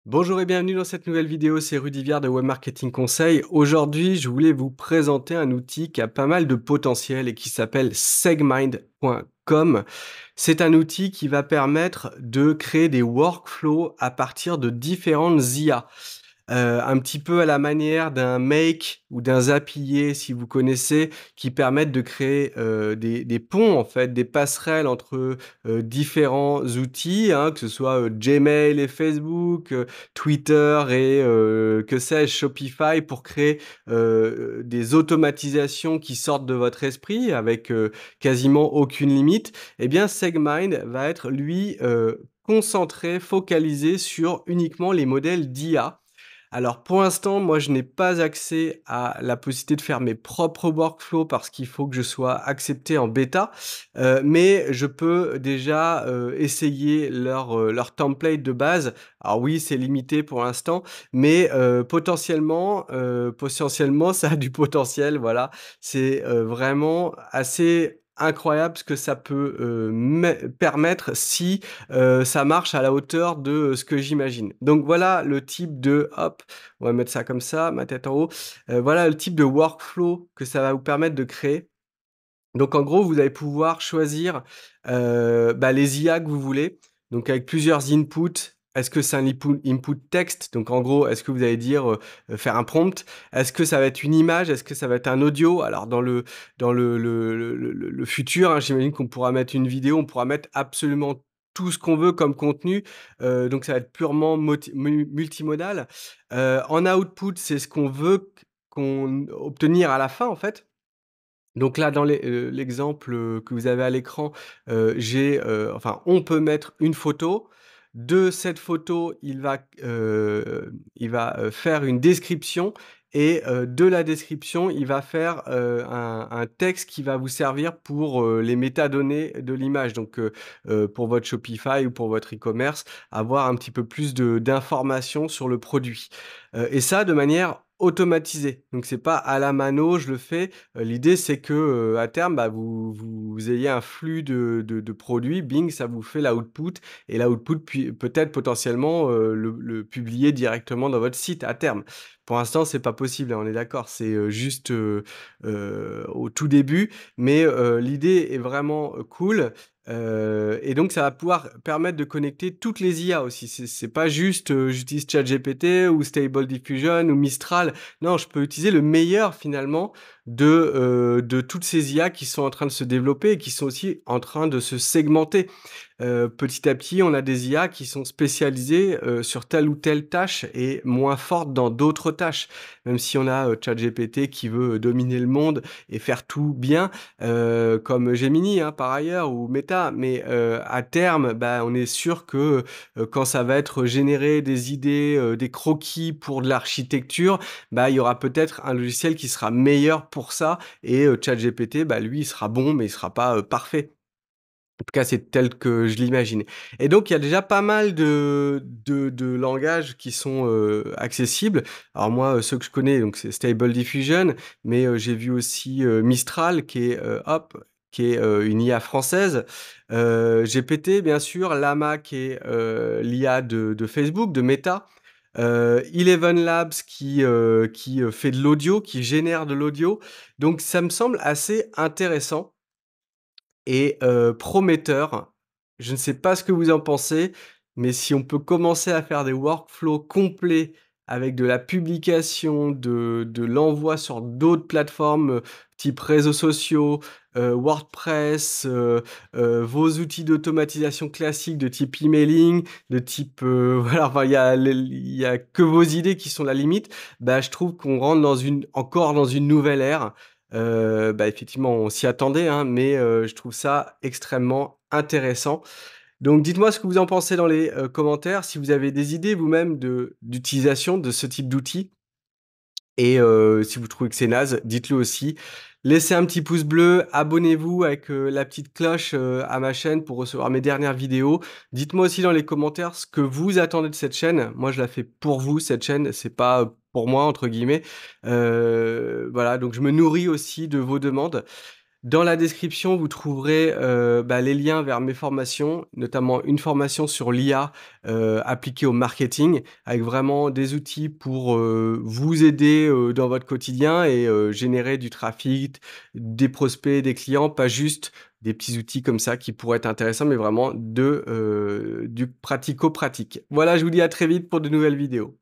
Bonjour et bienvenue dans cette nouvelle vidéo, c'est Rudy Viard de Web Marketing Conseil. Aujourd'hui, je voulais vous présenter un outil qui a pas mal de potentiel et qui s'appelle segmind.com. C'est un outil qui va permettre de créer des workflows à partir de différentes IA. Un petit peu à la manière d'un Make ou d'un Zapier, si vous connaissez, qui permettent de créer des ponts, en fait, des passerelles entre différents outils, hein, que ce soit Gmail et Facebook, Twitter et que sais-je, Shopify, pour créer des automatisations qui sortent de votre esprit avec quasiment aucune limite. Eh bien, Segmind va être, lui, concentré, focalisé sur uniquement les modèles d'IA. Alors pour l'instant, moi je n'ai pas accès à la possibilité de faire mes propres workflows parce qu'il faut que je sois accepté en bêta, mais je peux déjà essayer leur template de base. Alors oui, c'est limité pour l'instant, mais potentiellement ça a du potentiel, voilà. C'est vraiment assez incroyable ce que ça peut permettre si ça marche à la hauteur de ce que j'imagine. Donc voilà le type de, hop, on va mettre ça comme ça, ma tête en haut. Voilà le type de workflow que ça va vous permettre de créer. Donc en gros, vous allez pouvoir choisir les IA que vous voulez. Donc avec plusieurs inputs. Est-ce que c'est un input texte? Donc en gros, est-ce que vous allez dire faire un prompt? Est-ce que ça va être une image? Est-ce que ça va être un audio? Alors dans le futur, hein, j'imagine qu'on pourra mettre une vidéo, on pourra mettre absolument tout ce qu'on veut comme contenu. Donc ça va être purement multimodal. En output, c'est ce qu'on veut qu'on obtenir à la fin en fait. Donc là, dans l'exemple, que vous avez à l'écran, on peut mettre une photo. De cette photo, il va faire une description et de la description, il va faire, un texte qui va vous servir pour, les métadonnées de l'image. Donc, pour votre Shopify ou pour votre e-commerce, avoir un petit peu plus de d'informations sur le produit. Et ça de manière automatisée. Donc c'est pas à la mano, je le fais. L'idée, c'est que, à terme, vous ayez un flux de produits, bing, ça vous fait l'output et l'output puis peut-être potentiellement, le publier directement dans votre site à terme. Pour l'instant, c'est pas possible, hein, on est d'accord, c'est, juste, au tout début, mais, l'idée est vraiment, cool, et donc ça va pouvoir permettre de connecter toutes les IA aussi. C'est pas juste, j'utilise ChatGPT ou Stable Diffusion ou Mistral. Non, je peux utiliser le meilleur finalement de toutes ces IA qui sont en train de se développer et qui sont aussi en train de se segmenter. Petit à petit, on a des IA qui sont spécialisées, sur telle ou telle tâche et moins fortes dans d'autres tâches. Même si on a, ChatGPT qui veut dominer le monde et faire tout bien, comme Gemini, hein, par ailleurs, ou Meta. Mais, à terme, on est sûr que, quand ça va être générer des idées, des croquis pour de l'architecture, il y aura peut-être un logiciel qui sera meilleur pour ça et ChatGPT, lui, il sera bon, mais il sera pas, parfait. En tout cas, c'est tel que je l'imagine. Et donc, il y a déjà pas mal de langages qui sont accessibles. Alors moi, ceux que je connais, donc c'est Stable Diffusion, mais j'ai vu aussi Mistral, qui est une IA française. GPT, bien sûr, Llama, qui est l'IA de Facebook, de Meta. Eleven Labs qui fait de l'audio, qui génère de l'audio. Donc, ça me semble assez intéressant et prometteur. Je ne sais pas ce que vous en pensez, mais si on peut commencer à faire des workflows complets avec de la publication, de l'envoi sur d'autres plateformes, type réseaux sociaux, WordPress, vos outils d'automatisation classiques de type emailing, de type, voilà, enfin il y a que vos idées qui sont la limite. Je trouve qu'on rentre encore dans une nouvelle ère. Effectivement, on s'y attendait, hein, mais je trouve ça extrêmement intéressant. Donc dites-moi ce que vous en pensez dans les, commentaires, si vous avez des idées vous-même d'utilisation de ce type d'outils et si vous trouvez que c'est naze, dites-le aussi. Laissez un petit pouce bleu, abonnez-vous avec, la petite cloche, à ma chaîne pour recevoir mes dernières vidéos. Dites-moi aussi dans les commentaires ce que vous attendez de cette chaîne. Moi, je la fais pour vous cette chaîne, c'est pas, «pour moi» entre guillemets. Voilà, donc je me nourris aussi de vos demandes. Dans la description, vous trouverez, les liens vers mes formations, notamment une formation sur l'IA, appliquée au marketing, avec vraiment des outils pour, vous aider, dans votre quotidien et générer du trafic, des prospects, des clients, pas juste des petits outils comme ça qui pourraient être intéressants, mais vraiment du pratico-pratique. Voilà, je vous dis à très vite pour de nouvelles vidéos.